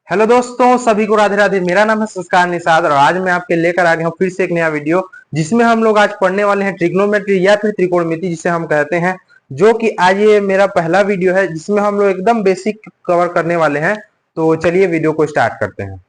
Hello दोस्तों, सभी को राधे राधे। मेरा नाम है संस्कार निषाद और आज मैं आपके लेकर आ गया हूँ फिर से एक नया वीडियो, जिसमें हम लोग आज पढ़ने वाले हैं ट्रिग्नोमेट्री या फिर त्रिकोणमिति जिसे हम कहते हैं। जो कि आज ये मेरा पहला वीडियो है जिसमें हम लोग एकदम बेसिक कवर करने वाले हैं। तो चलिए वीडियो को स्टार्ट करते हैं।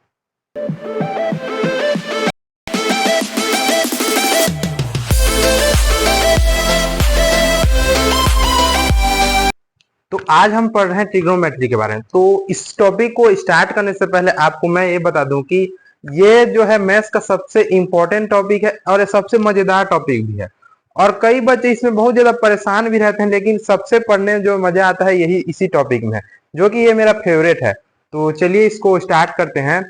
तो आज हम पढ़ रहे हैं ट्रिग्नोमेट्री के बारे में। तो इस टॉपिक को स्टार्ट करने से पहले आपको मैं ये बता दूं कि ये जो है मैथ्स का सबसे इंपॉर्टेंट टॉपिक है और ये सबसे मजेदार टॉपिक भी है। और कई बच्चे इसमें बहुत ज्यादा परेशान भी रहते हैं, लेकिन सबसे पढ़ने में जो मजा आता है यही इसी टॉपिक में है, जो कि ये मेरा फेवरेट है। तो चलिए इसको स्टार्ट करते हैं।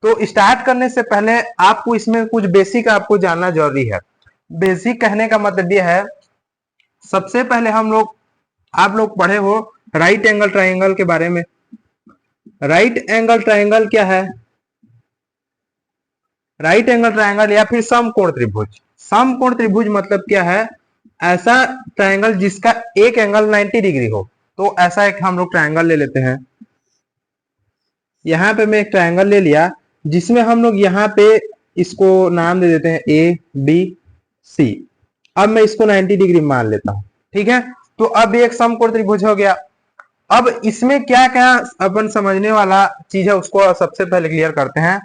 तो स्टार्ट करने से पहले आपको इसमें कुछ बेसिक आपको जानना जरूरी है। बेसिक कहने का मतलब यह है, सबसे पहले आप लोग पढ़े हो राइट एंगल ट्राइंगल के बारे में। राइट एंगल ट्राइंगल क्या है? राइट एंगल ट्राइंगल या फिर समकोण त्रिभुज। समकोण त्रिभुज मतलब क्या है? ऐसा ट्राइंगल जिसका एक एंगल 90 डिग्री हो। तो ऐसा एक हम लोग ट्राइंगल ले लेते हैं। यहां पे मैं एक ट्राइंगल ले लिया जिसमें हम लोग यहाँ पे इसको नाम दे देते हैं ए बी सी। अब मैं इसको 90 डिग्री मान लेता हूं, ठीक है। तो अब एक समकोण त्रिभुज हो गया। अब इसमें क्या क्या अपन समझने वाला चीज है उसको सबसे पहले क्लियर करते हैं।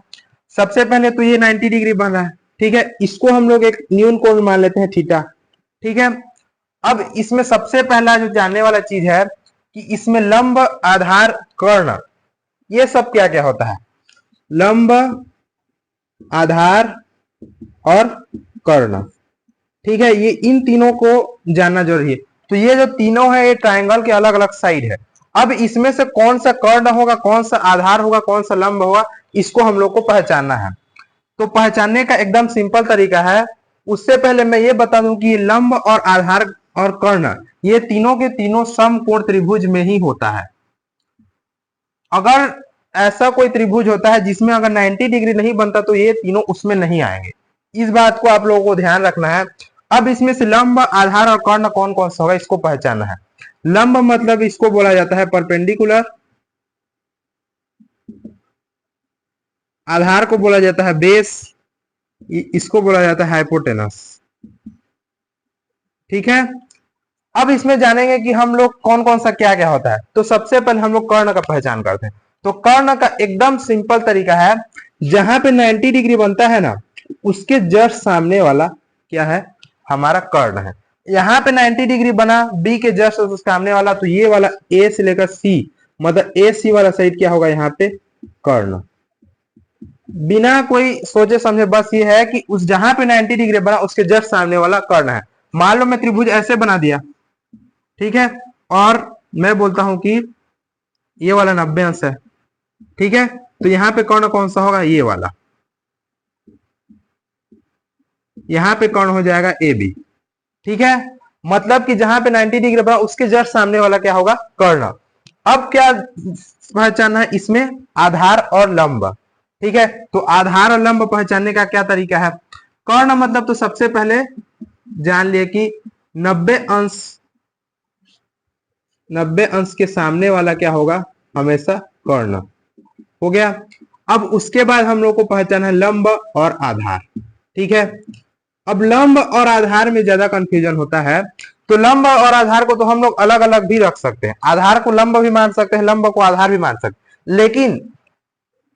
सबसे पहले तो ये 90 डिग्री बन रहा है, ठीक है। इसको हम लोग एक न्यून कोण मान लेते हैं थीटा, ठीक है। अब इसमें सबसे पहला जो जानने वाला चीज है कि इसमें लंब आधार कर्ण, ये सब क्या क्या होता है? लंब आधार और कर्ण, ठीक है। ये इन तीनों को जानना जरूरी है। तो ये जो तीनों है ये ट्राइंगल के अलग अलग साइड है। अब इसमें से कौन सा कर्ण होगा, कौन सा आधार होगा, कौन सा लंब होगा, इसको हम लोग को पहचानना है। तो पहचानने का एकदम सिंपल तरीका है। उससे पहले मैं ये बता दूं कि लंब और आधार और कर्ण ये तीनों के तीनों समकोण त्रिभुज में ही होता है। अगर ऐसा कोई त्रिभुज होता है जिसमें अगर 90 डिग्री नहीं बनता तो ये तीनों उसमें नहीं आएंगे। इस बात को आप लोगों को ध्यान रखना है। अब इसमें से लंब आधार और कर्ण कौन कौन सा होगा इसको पहचानना है। लंब मतलब इसको बोला जाता है परपेंडिकुलर, आधार को बोला जाता है बेस, इसको बोला जाता है हाइपोटेनस, ठीक है। अब इसमें जानेंगे कि हम लोग कौन कौन सा क्या क्या होता है। तो सबसे पहले हम लोग कर्ण का पहचान करते हैं। तो कर्ण का एकदम सिंपल तरीका है, जहां पे 90 डिग्री बनता है ना उसके जस्ट सामने वाला क्या है? हमारा कर्ण है। यहाँ पे 90 डिग्री बना बी के जस्ट सामने वाला, तो ये वाला ए से लेकर सी मतलब ए सी वाला साइड क्या होगा? यहाँ पे कर्ण। बिना कोई सोचे समझे बस ये है कि उस जहां पे 90 डिग्री बना उसके जस्ट सामने वाला कर्ण है। मान लो मैं त्रिभुज ऐसे बना दिया, ठीक है, और मैं बोलता हूं कि ये वाला 90 अंश है, ठीक है। तो यहाँ पे कर्ण कौन सा होगा? ये वाला। यहाँ पे कर्ण हो जाएगा ए बी, ठीक है। मतलब कि जहां पे 90 डिग्री बना उसके जस्ट सामने वाला क्या होगा? कर्ण। अब क्या पहचानना है इसमें? आधार और लंब, ठीक है। तो आधार और लंब पहचानने का क्या तरीका है? कर्ण मतलब तो सबसे पहले जान लिए कि 90 अंश के सामने वाला क्या होगा? हमेशा कर्ण हो गया। अब उसके बाद हम लोग को पहचाना है लंब और आधार, ठीक है। अब लंब और आधार में ज्यादा कंफ्यूजन होता है। तो लंब और आधार को तो हम लोग अलग अलग भी रख सकते हैं। आधार को लंब भी मान सकते हैं, लंब को आधार भी मान सकते हैं। लेकिन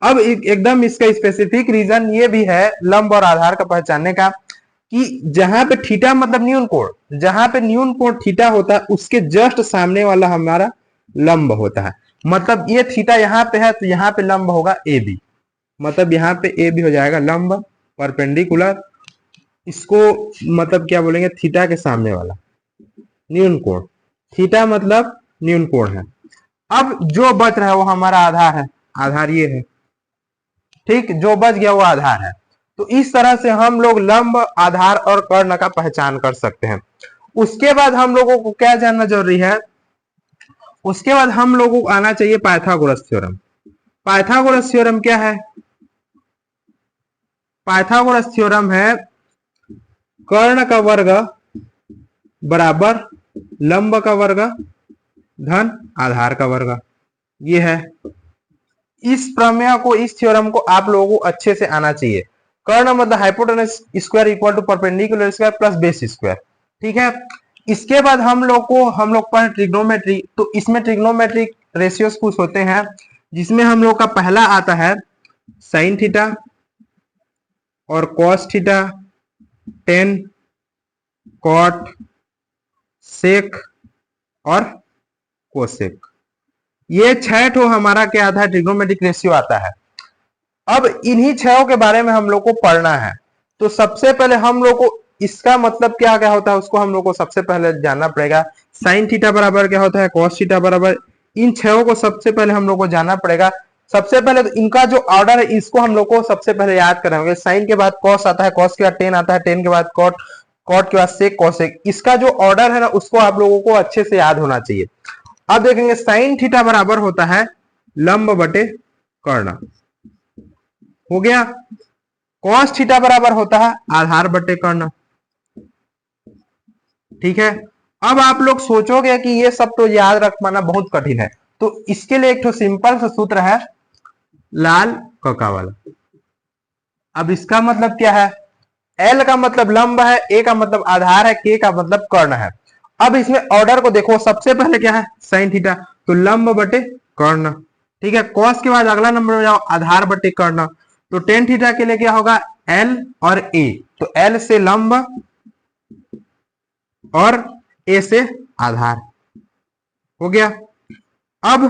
अब एकदम इसका स्पेसिफिक रीजन ये भी है लंब और आधार का पहचानने का कि जहां पे थीटा मतलब न्यून कोण, जहां पे न्यून कोण थीटा होता है उसके जस्ट सामने वाला हमारा लंब होता है। मतलब ये थीटा यहाँ पे है तो यहाँ पे लंब होगा ए बी, मतलब यहाँ पे ए बी हो जाएगा लंब परपेंडिकुलर। इसको मतलब क्या बोलेंगे? थीटा के सामने वाला न्यून कोण। थीटा मतलब न्यून कोण है। अब जो बच रहा है वो हमारा आधार है। आधार ये है, ठीक। जो बच गया वो आधार है। तो इस तरह से हम लोग लंब आधार और कर्ण का पहचान कर सकते हैं। उसके बाद हम लोगों को क्या जानना जरूरी है? उसके बाद हम लोगों को आना चाहिए पाइथागोरस थ्योरम। पाइथागोरस थ्योरम क्या है? पाइथागोरस थ्योरम है कर्ण का वर्ग बराबर लंब का वर्ग धन आधार का वर्ग। ये है। इस प्रमेय को, इस थ्योरम को आप लोगों को अच्छे से आना चाहिए। कर्ण मतलब hypotenuse square equal to perpendicular square plus base square, ठीक है। इसके बाद हम लोग पर ट्रिग्नोमेट्री, तो इसमें ट्रिग्नोमेट्रिक रेशियोज कुछ होते हैं, जिसमें हम लोग का पहला आता है साइन थीटा और कॉस थीटा, टेन, कॉट, सेक और कोसेक। ये 6 ठो हमारा क्या आता है, ट्रिग्नोमेट्रिक रेशियो आता है। अब इन्हीं 6 के बारे में हम लोग को पढ़ना है। तो सबसे पहले हम लोग को इसका मतलब क्या क्या होता है उसको हम लोग को सबसे पहले जानना पड़ेगा। साइन थीटा बराबर क्या होता है, कॉस थीटा बराबर, इन 6 को सबसे पहले हम लोग को जानना पड़ेगा। सबसे पहले तो इनका जो ऑर्डर है इसको हम लोग को सबसे पहले याद करना होगा। साइन के बाद कॉस आता है, कॉस के बाद टेन आता है, टेन के बाद कॉट, कॉट के बाद सेक, कोसेक। इसका जो ऑर्डर है ना उसको आप लोगों को अच्छे से याद होना चाहिए। अब देखेंगे साइन थीटा बराबर होता है लंब बटे कर्ण, हो गया। कॉस थीटा बराबर होता है आधार बटे कर्ण, ठीक है। अब आप लोग सोचोगे कि ये सब तो याद रख पाना बहुत कठिन है, तो इसके लिए एक तो सिंपल सा सूत्र है, लाल कका वाला। अब इसका मतलब क्या है, एल का मतलब लंब है, ए का मतलब आधार है, के का मतलब कर्ण है। अब इसमें ऑर्डर को देखो, सबसे पहले क्या है साइन थीटा, तो लंब बटे कर्ण, ठीक है। कॉस के बाद अगला नंबर में जाओ आधार बटे कर्ण, तो टेन थीटा के लिए क्या होगा एल और ए, तो एल से लंब और ए से आधार, हो गया। अब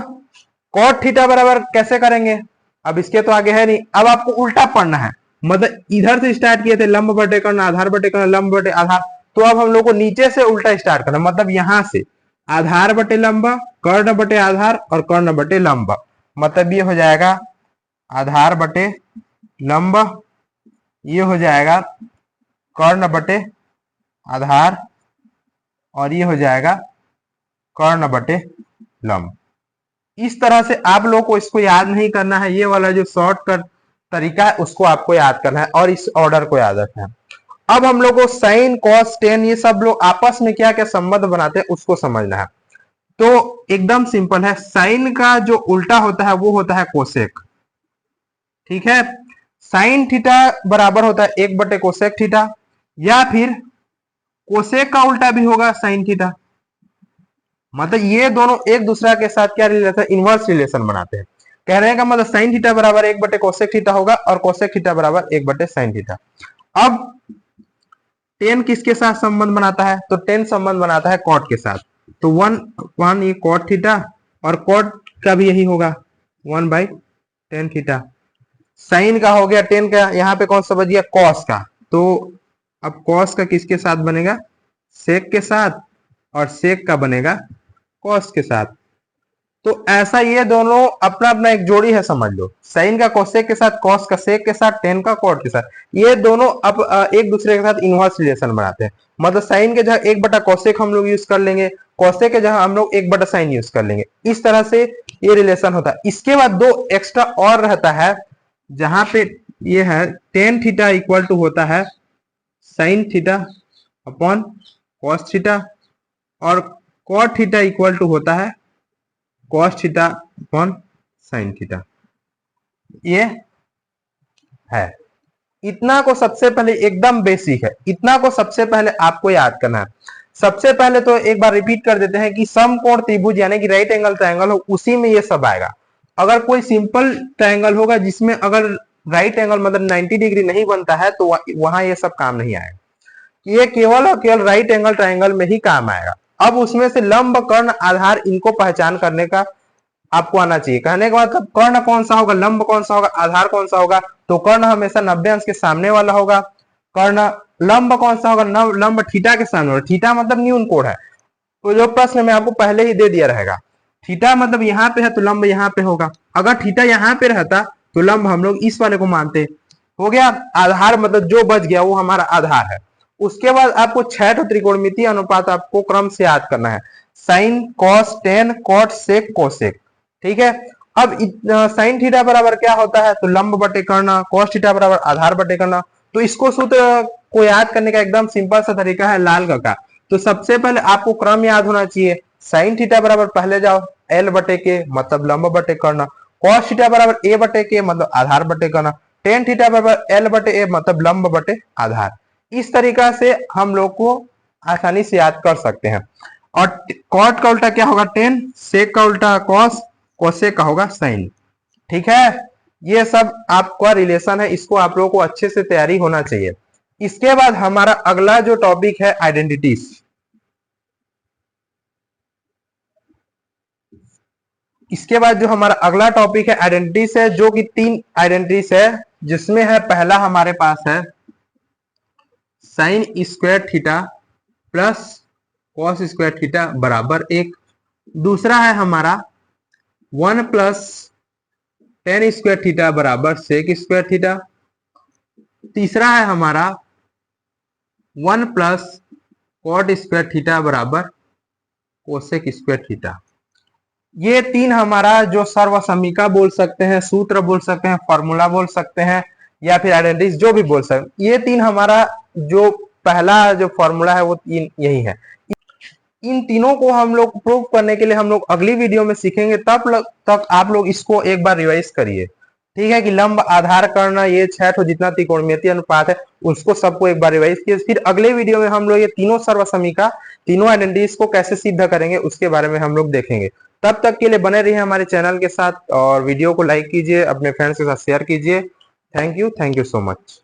कॉट थीटा बराबर कैसे करेंगे, अब इसके तो आगे है नहीं, अब आपको उल्टा पढ़ना है। मतलब इधर से स्टार्ट किए थे लंब बटे कर्ण, आधार बटे कर्ण, लंब बटे आधार, तो अब हम लोग को नीचे से उल्टा स्टार्ट करना, मतलब यहां से आधार बटे लंब, कर्ण बटे आधार और कर्ण बटे लंब, मतलब ये हो जाएगा आधार बटे लंब, ये हो जाएगा कर्ण बटे आधार और ये हो जाएगा कर्ण बटे लंब। इस तरह से आप लोग को इसको याद नहीं करना है, ये वाला जो शॉर्टकट तरीका है उसको आपको याद करना है और इस ऑर्डर को याद रखना है। अब हम लोग को साइन, कॉस, टेन ये सब लोग आपस में क्या क्या संबंध बनाते हैं उसको समझना है। तो एकदम सिंपल है, साइन का जो उल्टा होता है वो होता है कोसेक, ठीक है। साइन थीटा बराबर होता है 1 बटे कोसेक थीटा, या फिर कोसेक का उल्टा भी होगा साइन थीटा। मतलब ये दोनों एक दूसरा के साथ क्या रिलेशन, इनवर्स रिलेशन बनाते हैं। कहने का मतलब साइन थीटा बराबर 1 बटे कोसेक थीटा होगा और कोसेक थीटा बराबर 1 बटे साइन थीटा। अब टेन किसके साथ संबंध बनाता है, तो टेन संबंध बनाता है कॉट के साथ, तो 1 ये कॉट थीटा और कॉट का भी यही होगा 1 बाई टेन थीटा। साइन का हो गया, टेन का यहाँ पे कौन सा बच गया कॉस का, तो अब कॉस का किसके साथ बनेगा सेक के साथ और सेक का बनेगा कॉस के साथ। तो ऐसा ये दोनों अपना अपना एक जोड़ी है समझ लो, साइन का कोसेक के साथ, कॉस का सेक के साथ, टेन का कॉट के साथ, ये दोनों अब एक दूसरे के साथ इनवर्स रिलेशन बनाते हैं। मतलब साइन के जगह 1 बटा कोसेक हम लोग यूज कर लेंगे, कोसेक के जगह हम लोग 1 बटा साइन यूज कर लेंगे, इस तरह से ये रिलेशन होता है। इसके बाद दो एक्स्ट्रा और रहता है, जहां पे ये है टेन थीटा इक्वल टू होता है sine theta upon cos theta और कॉट थीटा इक्वल टू होता है cos theta upon sine theta. ये है, इतना को सबसे पहले एकदम बेसिक है, इतना को सबसे पहले आपको याद करना है। सबसे पहले तो एक बार रिपीट कर देते हैं कि समकोण त्रिभुज यानी कि राइट एंगल ट्रायंगल हो, उसी में ये सब आएगा। अगर कोई सिंपल ट्रायंगल होगा जिसमें अगर राइट एंगल मतलब 90 डिग्री नहीं बनता है तो वहां ये सब काम नहीं आएगा, ये केवल और केवल राइट एंगल ट्रायंगल में ही काम आएगा। अब उसमें से लंब, कर्ण, आधार इनको पहचान करने का आपको आना चाहिए। कहने का मतलब कर्ण कौन सा होगा, लंब कौन सा होगा, आधार कौन सा होगा, तो कर्ण हमेशा 90 अंश के सामने वाला होगा। कर्ण लंब कौन सा होगा, लंब थीटा के सामने होगा, थीटा मतलब न्यून कोण है, तो जो प्रश्न में आपको पहले ही दे दिया रहेगा, थीटा मतलब यहाँ पे है तो लंब यहाँ पे होगा। अगर थीटा यहाँ पे रहता तो लंब हम लोग इस वाले को मानते, हो गया। आधार मतलब जो बच गया वो हमारा आधार है। उसके बाद आपको 6 त्रिकोणमितीय अनुपात आपको क्रम से याद करना है, साइन, कॉस, टेन, कॉट, सेक, कोसेक, ठीक है। अब साइन थीटा बराबर क्या होता है, तो लंब बटे कर्ण, कॉस थीटा बराबर आधार बटे कर्ण। तो इसको सूत्र को याद करने का एकदम सिंपल सा तरीका है लाल का। तो सबसे पहले आपको क्रम याद होना चाहिए, साइन थीटा बराबर पहले जाओ एल बटे के मतलब लंब बटे कर्ण, cos थीटा बराबर a बटे के मतलब आधार बटे कर्ण, tan थीटा बराबर l बटे a मतलब लंब बटे आधार। इस तरीका से हम लोग को आसानी से याद कर सकते हैं। और कॉट का उल्टा क्या होगा टेन, सेक का उल्टा कॉस, कोसेक का होगा साइन। ठीक है, ये सब आपका रिलेशन है, इसको आप लोगों को अच्छे से तैयारी होना चाहिए। इसके बाद हमारा अगला जो टॉपिक है आइडेंटिटीज। इसके बाद जो हमारा अगला टॉपिक है आइडेंटिटीज है, जो कि 3 आइडेंटिटीज है, जिसमें है पहला हमारे पास है sine square theta plus cos square theta बराबर 1। दूसरा है हमारा 1 प्लस टेन स्क्वायर थीटा बराबर सेक स्क्वायर थीटा। तीसरा है हमारा 1 प्लस कॉट स्क्वायर थीटा बराबर कोसेक स्क्वायर थीटा। ये 3 हमारा जो सर्वसमीका बोल सकते हैं, सूत्र बोल सकते हैं, फॉर्मूला बोल सकते हैं, या फिर आइडेंटिटीज जो भी बोल सकते हैं, ये 3 हमारा जो पहला जो फॉर्मूला है वो 3 यही है। इन तीनों को हम लोग प्रूव करने के लिए हम लोग अगली वीडियो में सीखेंगे, तब तक आप लोग इसको एक बार रिवाइज करिए। ठीक है कि लंब आधार करना, ये 6 तो जितना त्रिकोणमितीय अनुपात है उसको सबको एक बार रिवाइज किए। फिर अगले वीडियो में हम लोग ये तीनों सर्वसमीका, तीनों आइडेंटिटीज को कैसे सिद्ध करेंगे उसके बारे में हम लोग देखेंगे। तब तक के लिए बने रहिए हमारे चैनल के साथ और वीडियो को लाइक कीजिए, अपने फ्रेंड्स के साथ शेयर कीजिए। Thank you so much.